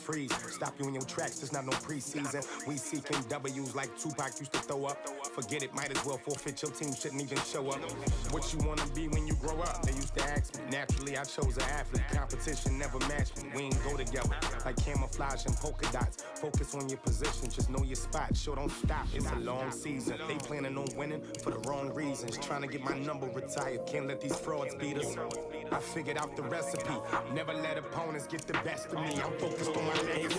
freeze. Stop you in your tracks, there's not no preseason. We seeking W's like Tupac used to throw up. Forget it, might as well forfeit. Your team shouldn't even show up. What you wanna be when you grow up? They used to ask me. Naturally, I chose an athlete. Competition never matched me. We ain't go together like camouflage and polka dots. Focus on your position, just know your spot. Sure, don't stop. It's a long season. They planning on winning for the wrong reasons. Trying to get my number retired. Can't let these frauds beat us. I figured out the recipe. Never let opponents get the best of me. I'm focused on my legacy.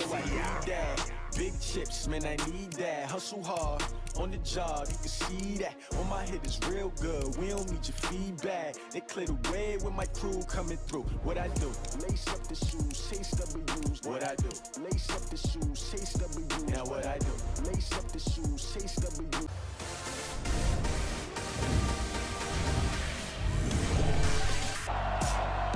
Big chips, man, I need that. Hustle hard on the job, you can see that. On my hit is real good, we don't need your feedback. They clear the way with my crew coming through. What I do? Lace up the shoes, chase W's. What I do? Lace up the shoes, chase W's. Now what I do? Lace up the shoes, chase W's.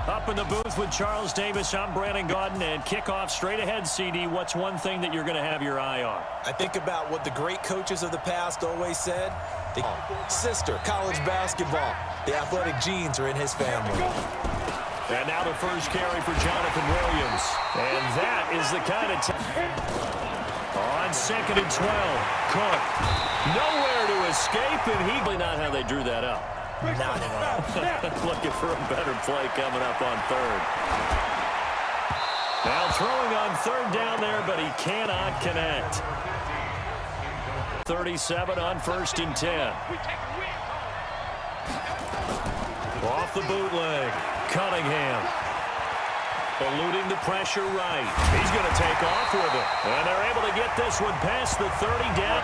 Up in the booth with Charles Davis, I'm Brandon Gaudin, and kickoff straight ahead, CD. What's one thing that you're going to have your eye on? I think about what the great coaches of the past always said. The sister, college basketball. The athletic genes are in his family. And now the first carry for Jonathan Williams. And that is the kind of on 2nd and 12. Cook. Nowhere to escape, and he not how they drew that up. Not at all. Looking for a better play coming up on third. Now throwing on third down there, but he cannot connect. 37 on 1st and 10. Off the bootleg. Cunningham. Eluding the pressure right. He's going to take off with it. And they're able to get this one past the 30 down.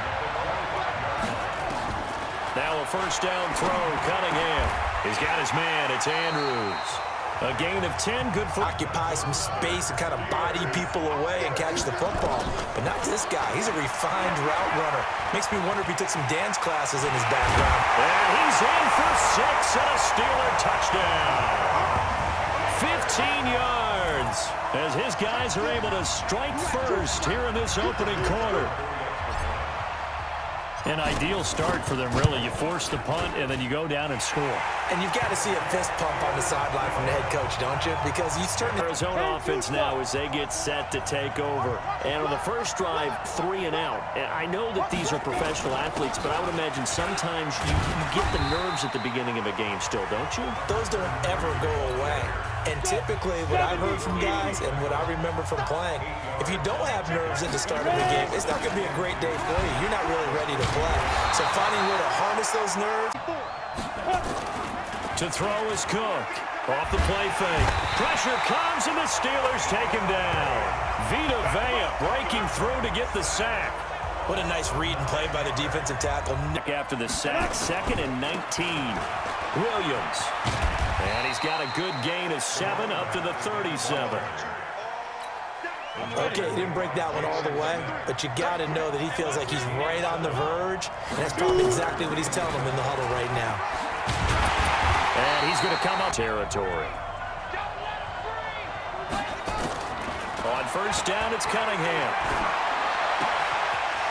Now a first down throw, Cunningham. He's got his man, it's Andrews. A gain of 10, good for... Occupy some space and kind of body people away and catch the football. But not this guy. He's a refined route runner. Makes me wonder if he took some dance classes in his background. And he's in for 6 and a Steeler touchdown. 15 yards as his guys are able to strike first here in this opening quarter. An ideal start for them, really. You force the punt, and then you go down and score. And you've got to see a fist pump on the sideline from the head coach, don't you? Because he's turning his own offense now as they get set to take over. And on the first drive, 3 and out. And I know that these are professional athletes, but I would imagine sometimes you get the nerves at the beginning of a game still, don't you? Those don't ever go away. And typically, what I've heard from guys and what I remember from playing, if you don't have nerves at the start of the game, it's not going to be a great day for you. You're not really ready to play. So finding a way to harness those nerves. To throw is Cook. Off the play fake. Pressure comes, and the Steelers take him down. Vita Vea breaking through to get the sack. What a nice read and play by the defensive tackle. After the sack, 2nd and 19. Williams. And he's got a good gain of 7 up to the 37. Okay, he didn't break that one all the way, but you got to know that he feels like he's right on the verge, and that's probably exactly what he's telling them in the huddle right now. And he's going to come up territory. On first down, it's Cunningham.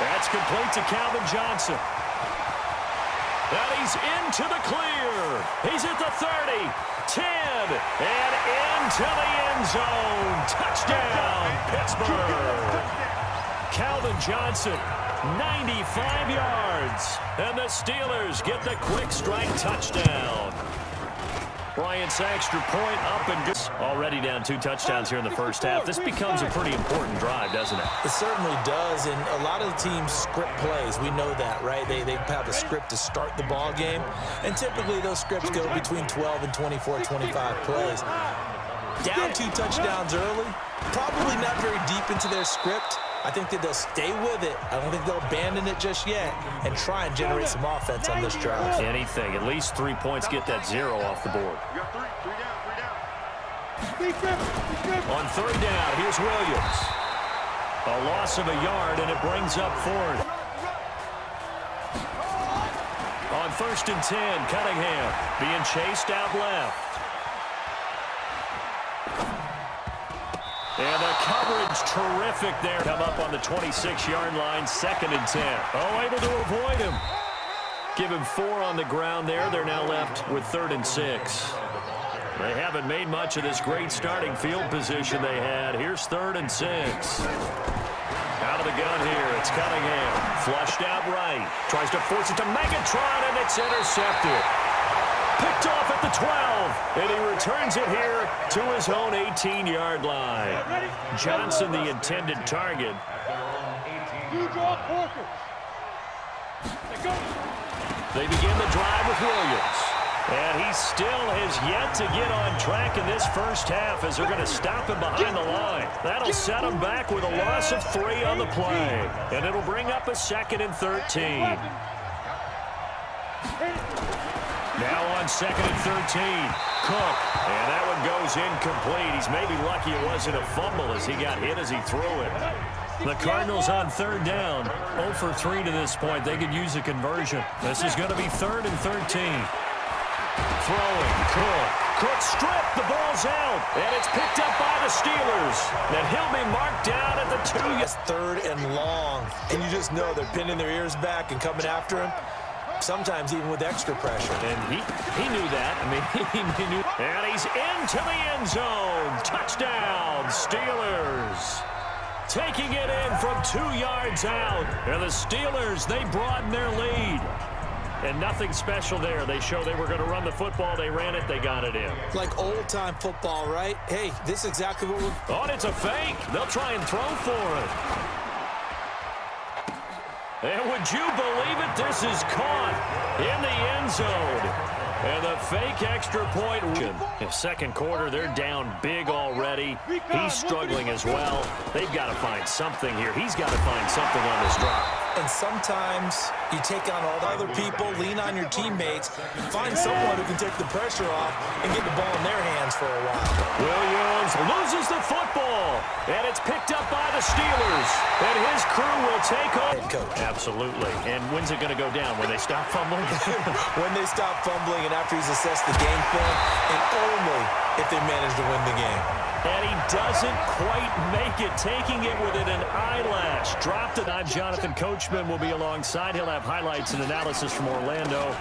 That's complete to Calvin Johnson. And he's into the clear. He's at the 30, 10, and into the end zone. Touchdown, Pittsburgh. Calvin Johnson, 95 yards. And the Steelers get the quick strike touchdown. Bryant's extra point up and good. Already down 2 touchdowns here in the first half. This becomes a pretty important drive, doesn't it? It certainly does, and a lot of the teams script plays. We know that, right? They have a script to start the ball game, and typically those scripts go between 12 and 24, 25 plays. Down 2 touchdowns early, probably not very deep into their script. I think that they'll stay with it. I don't think they'll abandon it just yet and try and generate some offense on this drive. Anything. At least 3 points, get that 0 off the board. On third down, here's Williams. A loss of a yard, and it brings up 4th. On 1st and 10, Cunningham being chased out left. And the coverage terrific there. Come up on the 26-yard line, 2nd and 10. Oh, able to avoid him. Give him 4 on the ground there. They're now left with 3rd and 6. They haven't made much of this great starting field position they had. Here's 3rd and 6. Out of the gun here, it's Cunningham. Flushed out right. Tries to force it to Megatron, and it's intercepted. Picked off at the 12, and he returns it here to his own 18-yard line. Johnson, the intended target. They begin the drive with Williams. And he still has yet to get on track in this first half as they're going to stop him behind the line. That'll set him back with a loss of 3 on the play. And it'll bring up a 2nd and 13. Now on 2nd and 13, Cook. And that one goes incomplete. He's maybe lucky it wasn't a fumble as he got hit as he threw it. The Cardinals on 3rd down, 0 for 3 to this point. They could use a conversion. This is going to be 3rd and 13. Throwing, Cook. Cook stripped, the ball's out, and it's picked up by the Steelers. And he'll be marked down at the 2. It's 3rd and long, and you just know they're pinning their ears back and coming after him, sometimes even with extra pressure. And he knew that. I mean, he knew. And he's into the end zone. Touchdown, Steelers. Taking it in from 2 yards out. And the Steelers, they broaden their lead. And nothing special there. They show they were going to run the football. They ran it. They got it in. Like old-time football, right? Hey, this is exactly what we're... Oh, and it's a fake. They'll try and throw for it. And would you believe it? This is caught in the end zone. And the fake extra point. In second quarter, they're down big already. He's struggling as well. They've got to find something here. He's got to find something on this drive. And sometimes you take on all the other people, lean on your teammates, find someone who can take the pressure off and get the ball in their hands for a while. Williams loses the football, and it's picked up by the Steelers. And his crew will take on. Head coach. Absolutely. And when's it going to go down? When they stop fumbling? When they stop fumbling and after he's assessed the game film, and only if they manage to win the game. And he doesn't quite make it, taking it within an eyelash. Dropped it. Jonathan Coachman will be alongside. He'll have highlights and analysis from Orlando.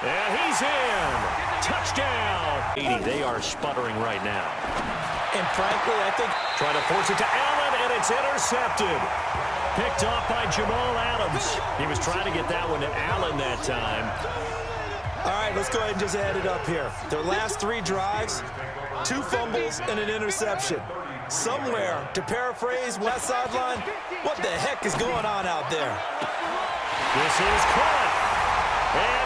And he's in. Touchdown. They are sputtering right now. And frankly, I think... Trying to force it to Allen, and it's intercepted. Picked off by Jamal Adams. He was trying to get that one to Allen that time. All right, let's go ahead and just add it up here. Their last 3 drives, 2 fumbles and an interception. Somewhere, to paraphrase West Sideline, what the heck is going on out there? This is caught. And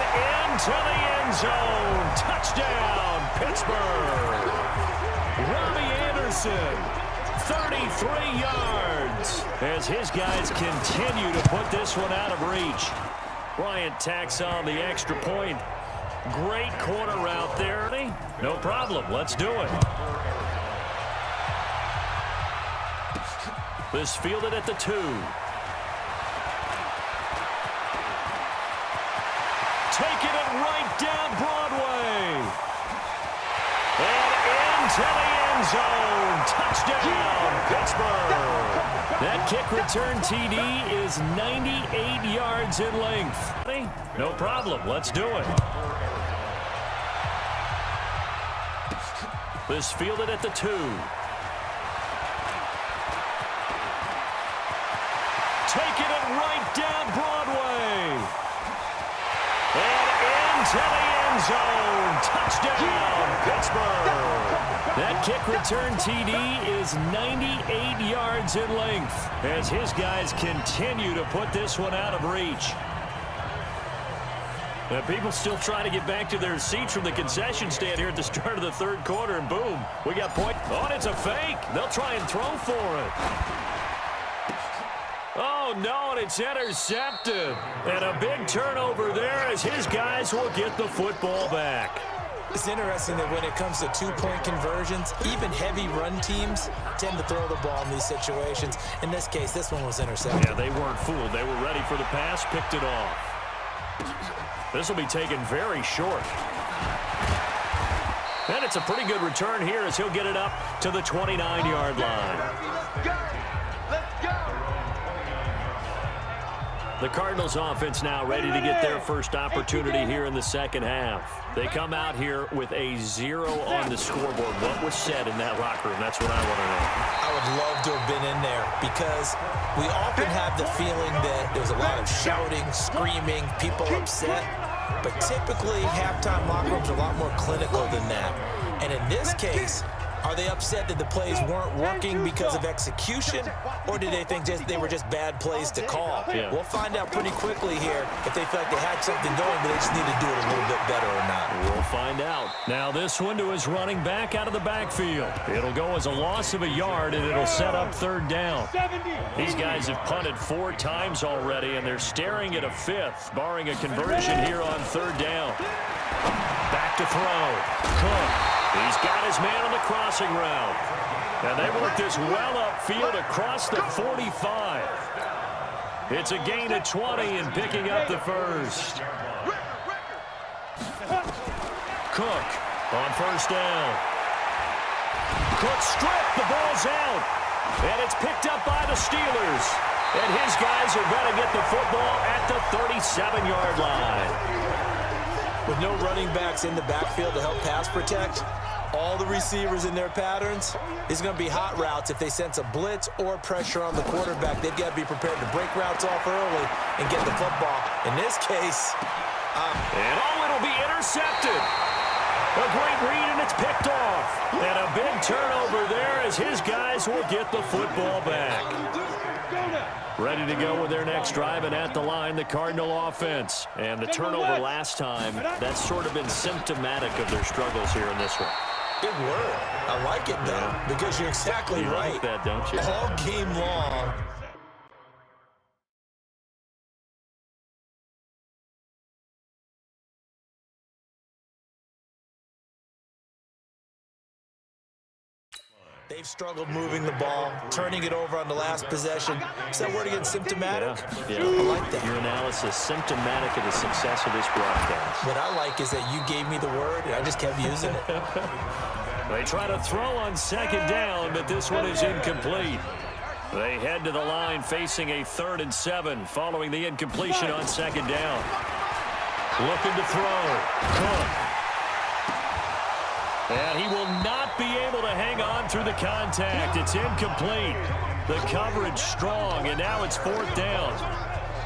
into the end zone. Touchdown, Pittsburgh. Robbie Anderson, 33 yards. As his guys continue to put this one out of reach. Bryant tacks on the extra point. Great corner route there. No problem. Let's do it. This fielded at the 2. Taking it right down Broadway. And into the end zone. Touchdown, Pittsburgh. That kick return TD is 98 yards in length. No problem. Let's do it. This fielded at the 2. Taking it right down Broadway. And into the end zone. Touchdown, Pittsburgh. That kick return TD is 98 yards in length as his guys continue to put this one out of reach. And people still trying to get back to their seats from the concession stand here at the start of the 3rd quarter, and boom, we got point. Oh, and it's a fake. They'll try and throw for it. Oh, no, and it's intercepted. And a big turnover there as his guys will get the football back. It's interesting that when it comes to 2-point conversions, even heavy run teams tend to throw the ball in these situations. In this case, this one was intercepted. Yeah, they weren't fooled. They were ready for the pass, picked it off. This will be taken very short. And it's a pretty good return here as he'll get it up to the 29-yard line. Let's go! The Cardinals offense now ready to get their first opportunity here in the second half. They come out here with a 0 on the scoreboard. What was said in that locker room? That's what I want to know. I would love to have been in there because we often have the feeling that there's a lot of shouting, screaming, people upset. But typically, halftime locker rooms are a lot more clinical than that. And in this case, are they upset that the plays weren't working because of execution, or did they think they were just bad plays to call? Yeah. We'll find out pretty quickly here if they feel like they had something going, but they just need to do it a little bit better or not. We'll find out. Now this one to his running back out of the backfield. It'll go as a loss of a yard, and it'll set up third down. These guys have punted 4 times already, and they're staring at a 5th, barring a conversion here on third down. Back to throw. Cook. He's got his man on the crossing route. And they work this well upfield across the 45. It's a gain of 20 and picking up the first. Cook on first down. Cook stripped. The ball's out. And it's picked up by the Steelers. And his guys are going to get the football at the 37-yard line. With no running backs in the backfield to help pass protect, all the receivers in their patterns, these are going to be hot routes. If they sense a blitz or pressure on the quarterback, they've got to be prepared to break routes off early and get the football. In this case, it'll be intercepted. A great read, and it's picked off. And a big turnover there as his guys will get the football back. Ready to go with their next drive, and at the line, the Cardinal offense. And the turnover last time, that's sort of been symptomatic of their struggles here in this one. Big word. I like it, though, because you're exactly right. Like that, don't you? All game long. They've struggled moving the ball, turning it over on the last possession. Is that word again, symptomatic? Yeah. I like that. Your analysis, symptomatic of the success of this broadcast. What I like is that you gave me the word, and I just kept using it. They try to throw on second down, but this one is incomplete. They head to the line facing a 3rd and 7 following the incompletion on second down. Looking to throw. Cook. And he will not be able to hang on through the contact. It's incomplete. The coverage strong, and now it's 4th down.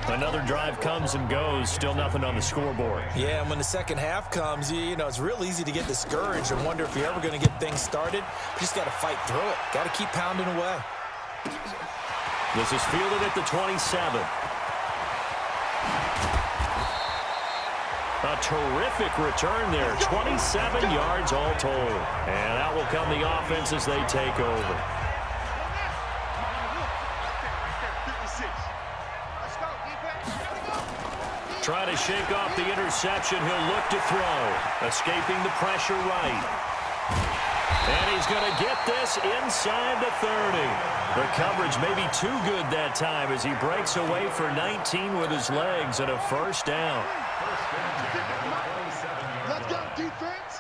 Another drive comes and goes. Still nothing on the scoreboard. Yeah, and when the second half comes, you know, it's real easy to get discouraged and wonder if you're ever going to get things started. You just got to fight through it. Got to keep pounding away. This is fielded at the 27. A terrific return there. 27 yards all told. And out will come the offense as they take over. Try to shake off the interception. He'll look to throw. Escaping the pressure right. And he's going to get this inside the 30. The coverage may be too good that time as he breaks away for 19 with his legs and a first down. Let's go, defense.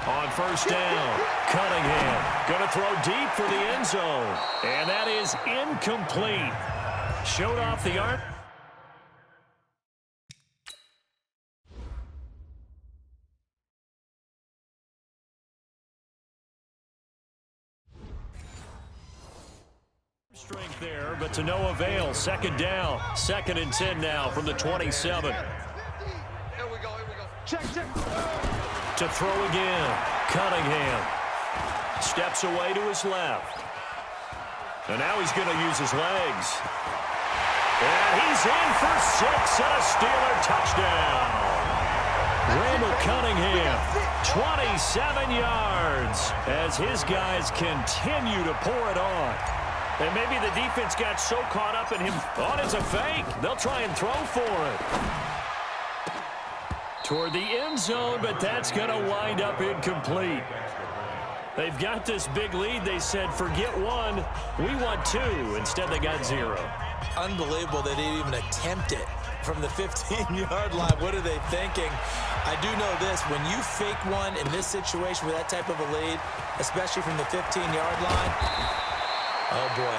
On first down, Cunningham going to throw deep for the end zone. And that is incomplete. Showed off the arm. Strength there, but to no avail. Second down. 2nd and 10 now from the 27. Here we go. Check. To throw again. Cunningham steps away to his left. And now he's going to use his legs. And he's in for 6 and a Steeler touchdown. Randall Cunningham, 27 yards as his guys continue to pour it on. And maybe the defense got so caught up in him. Oh, it's a fake. They'll try and throw for it. Toward the end zone, but that's going to wind up incomplete. They've got this big lead. They said, forget 1. We want 2. Instead, they got 0. Unbelievable they didn't even attempt it from the 15-yard line. What are they thinking? I do know this. When you fake one in this situation with that type of a lead, especially from the 15-yard line, Oh, boy.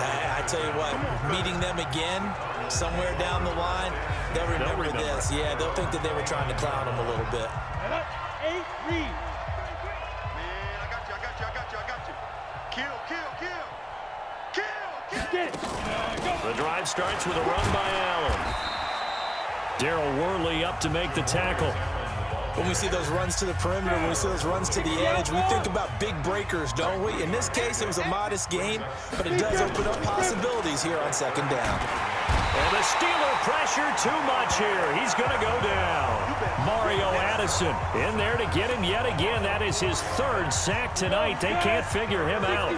I tell you what, meeting them again somewhere down the line, they'll remember this. Yeah, they'll think that they were trying to clown them a little bit. 8, read. Man, I got you. Kill. Get it. The drive starts with a run by Allen. Darryl Worley up to make the tackle. When we see those runs to the perimeter, when we see those runs to the edge, we think about big breakers, don't we? In this case, it was a modest gain, but it does open up possibilities here on second down. And the Steeler pressure too much here. He's going to go down. Mario Addison in there to get him yet again. That is his third sack tonight. They can't figure him out.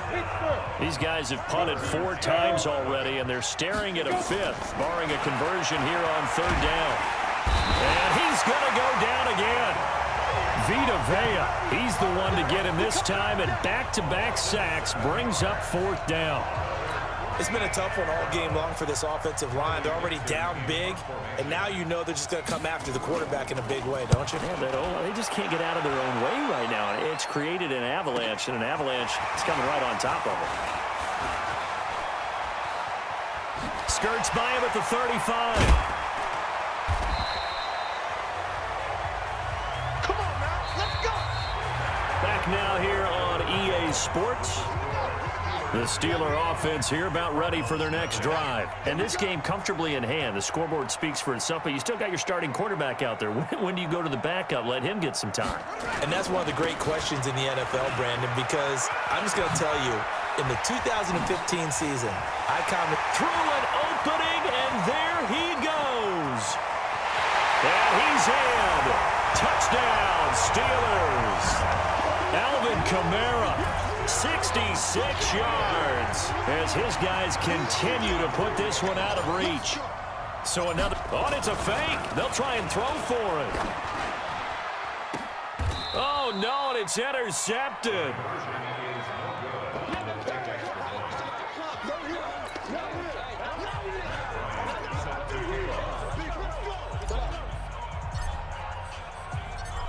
These guys have punted 4 times already, and they're staring at a 5th, barring a conversion here on third down. And he's going to go down again. Vita Vea, he's the one to get him this time, and back-to-back sacks brings up 4th down. It's been a tough one all game long for this offensive line. They're already down big, and now you know they're just going to come after the quarterback in a big way, don't you? Yeah, they just can't get out of their own way right now. It's created an avalanche, and an avalanche is coming right on top of them. Skirts by him at the 35. Come on now, let's go. Back now here on EA Sports. The Steeler offense here about ready for their next drive. And this game comfortably in hand. The scoreboard speaks for itself, but you still got your starting quarterback out there. When do you go to the backup? Let him get some time. And that's one of the great questions in the NFL, Brandon, because I'm just going to tell you, in the 2015 season, I through an opening, and there he goes. And he's in. Touchdown, Steelers. Alvin Kamara, 66 yards, as his guys continue to put this one out of reach. So another, and it's a fake. They'll try and throw for it. Oh, no, and it's intercepted.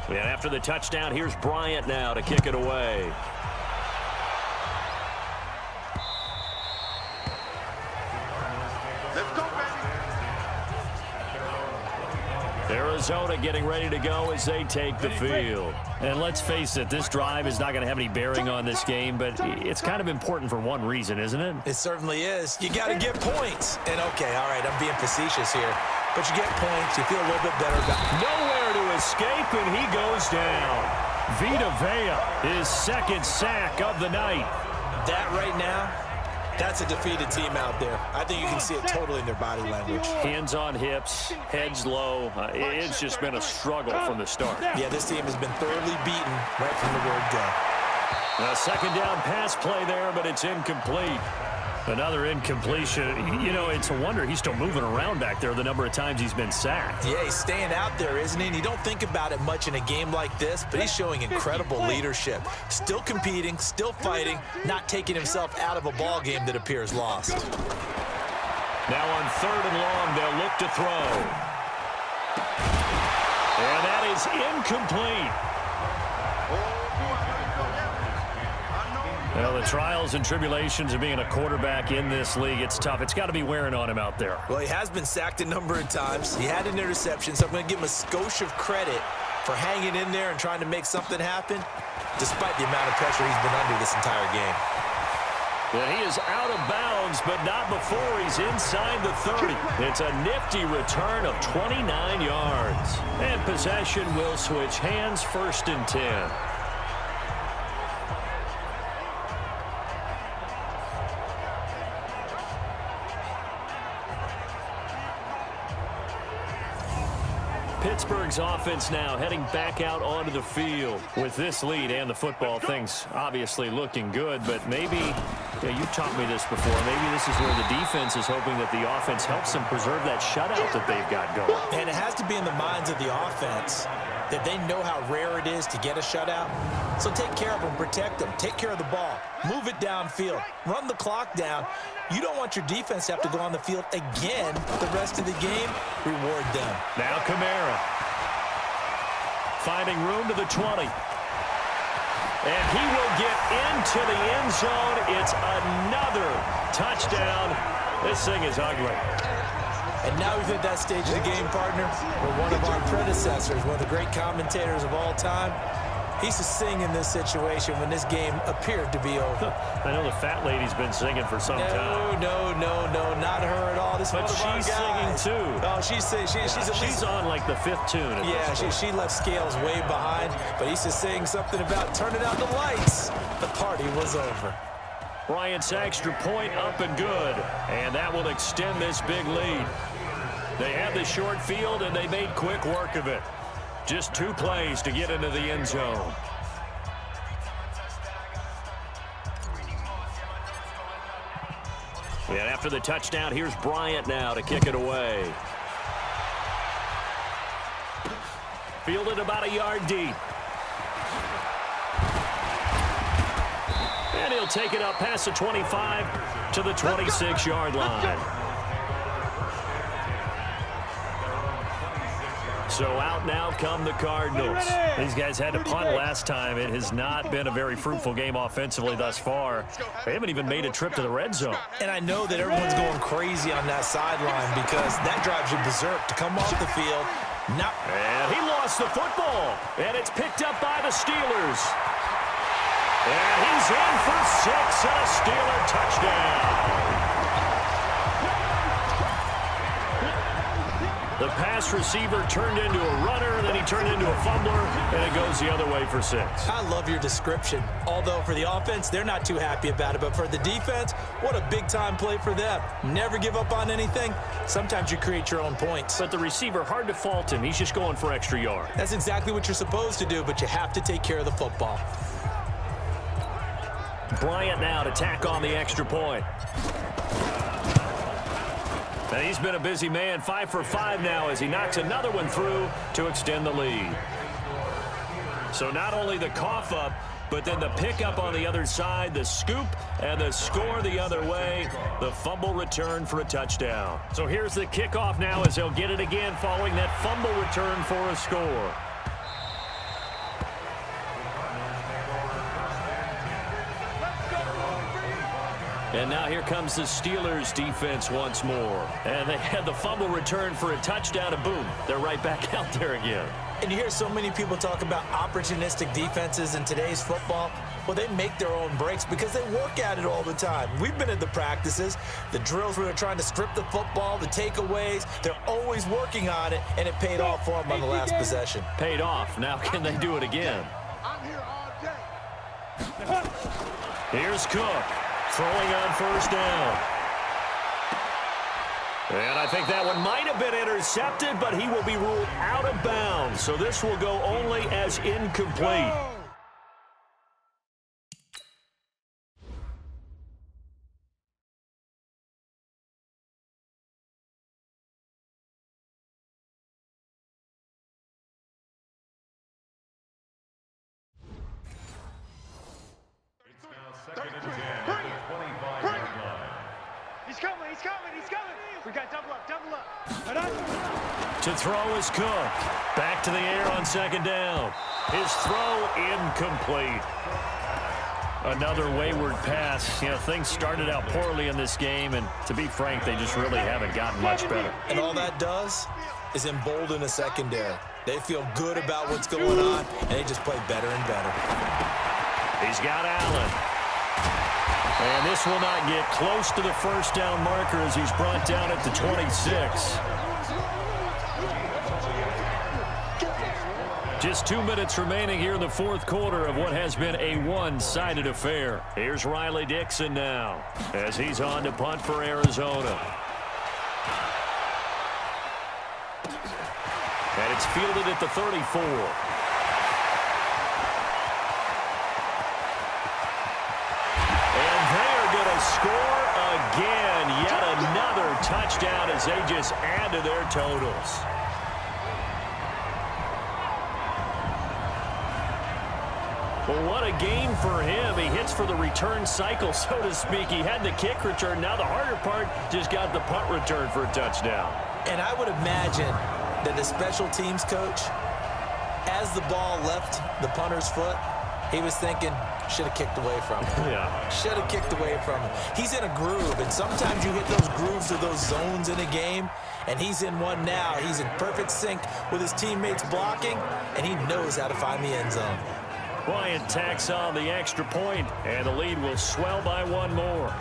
And after the touchdown, here's Bryant now to kick it away. Let's go, baby. Arizona getting ready to go as they take the field. And let's face it, this drive is not going to have any bearing on this game, but it's kind of important for one reason, isn't it? It certainly is. You got to get points. And, okay, all right, I'm being facetious here. But you get points, you feel a little bit better about it. Nowhere to escape, and he goes down. Vita Vea, his second sack of the night. That right now, that's a defeated team out there. I think you can see it totally in their body language. Hands on hips, heads low. It's just been a struggle from the start. Yeah, this team has been thoroughly beaten right from the word go. A second down pass play there, but it's incomplete. Another incompletion. You know, it's a wonder he's still moving around back there the number of times he's been sacked. Yeah, he's staying out there, isn't he? And you don't think about it much in a game like this, but he's showing incredible leadership. Still competing, still fighting, not taking himself out of a ball game that appears lost. Now on 3rd and long, they'll look to throw. And that is incomplete. Well, the trials and tribulations of being a quarterback in this league, it's tough. It's got to be wearing on him out there. Well, he has been sacked a number of times. He had an interception, so I'm going to give him a skosh of credit for hanging in there and trying to make something happen, despite the amount of pressure he's been under this entire game. And he is out of bounds, but not before he's inside the 30. It's a nifty return of 29 yards. And possession will switch hands, 1st and 10. Pittsburgh's offense now heading back out onto the field. With this lead and the football, things obviously looking good, but maybe, you've taught me this before, maybe this is where the defense is hoping that the offense helps them preserve that shutout that they've got going. And it has to be in the minds of the offense that they know how rare it is to get a shutout. So take care of them, protect them, take care of the ball, move it downfield, run the clock down. You don't want your defense to have to go on the field again the rest of the game. Reward them. Now Kamara. Finding room to the 20. And he will get into the end zone. It's another touchdown. This thing is ugly. And now we've hit that stage of the game, partner, where one of our predecessors, one of the great commentators of all time, he's to sing in this situation when this game appeared to be over. I know the fat lady's been singing for some time. No, not her at all. This but she's singing too. Oh, she's on like the fifth tune. Yeah, she left Scales way behind, but he's just saying something about turning out the lights. The party was over. Bryant's extra point up and good, and that will extend this big lead. They had the short field, and they made quick work of it. Just 2 plays to get into the end zone. And after the touchdown, here's Bryant now to kick it away. Fielded about a yard deep. And he'll take it up past the 25 to the 26-yard line. So out now come the Cardinals. These guys had to punt last time. It has not been a very fruitful game offensively thus far. They haven't even made a trip to the red zone. And I know that everyone's going crazy on that sideline because that drives you berserk to come off the field. And he lost the football. And it's picked up by the Steelers. And he's in for 6 and a Steeler touchdown. The pass receiver turned into a runner, then he turned into a fumbler, and it goes the other way for 6. I love your description. Although for the offense, they're not too happy about it. But for the defense, what a big-time play for them. Never give up on anything. Sometimes you create your own points. But the receiver, hard to fault him. He's just going for extra yard. That's exactly what you're supposed to do, but you have to take care of the football. Bryant now to tack on the extra point. And he's been a busy man, 5 for 5 now as he knocks another one through to extend the lead. So not only the cough up, but then the pickup on the other side, the scoop, and the score the other way, the fumble return for a touchdown. So here's the kickoff now as they'll get it again following that fumble return for a score. And now here comes the Steelers defense once more. And they had the fumble return for a touchdown, and boom, they're right back out there again. And you hear so many people talk about opportunistic defenses in today's football. Well, they make their own breaks because they work at it all the time. We've been at the practices, the drills where they're trying to strip the football, the takeaways. They're always working on it, and it paid off for them on the last possession. Paid off. Now can they do it again? I'm here all day. Here's Cook. Throwing on first down. And I think that one might have been intercepted, but he will be ruled out of bounds. So this will go only as incomplete. He's coming. We got double up. To throw is Cook. Back to the air on second down. His throw incomplete. Another wayward pass. You know, things started out poorly in this game, and to be frank, they just really haven't gotten much better. And all that does is embolden a secondary. They feel good about what's going on, and they just play better and better. He's got Allen. And this will not get close to the first down marker as he's brought down at the 26. Just 2 minutes remaining here in the fourth quarter of what has been a one-sided affair. Here's Riley Dixon now as he's on to punt for Arizona. And it's fielded at the 34. Score again. Yet another touchdown as they just add to their totals. Well, what a game for him. He hits for the return cycle, so to speak. He had the kick return. Now the harder part, just got the punt return for a touchdown. And I would imagine that the special teams coach, as the ball left the punter's foot, He was thinking, should have kicked away from him. Yeah. Should have kicked away from him. He's in a groove, and sometimes you hit those grooves or those zones in a game, and he's in one now. He's in perfect sync with his teammates blocking, and he knows how to find the end zone. Bryant tacks on the extra point, and the lead will swell by one more.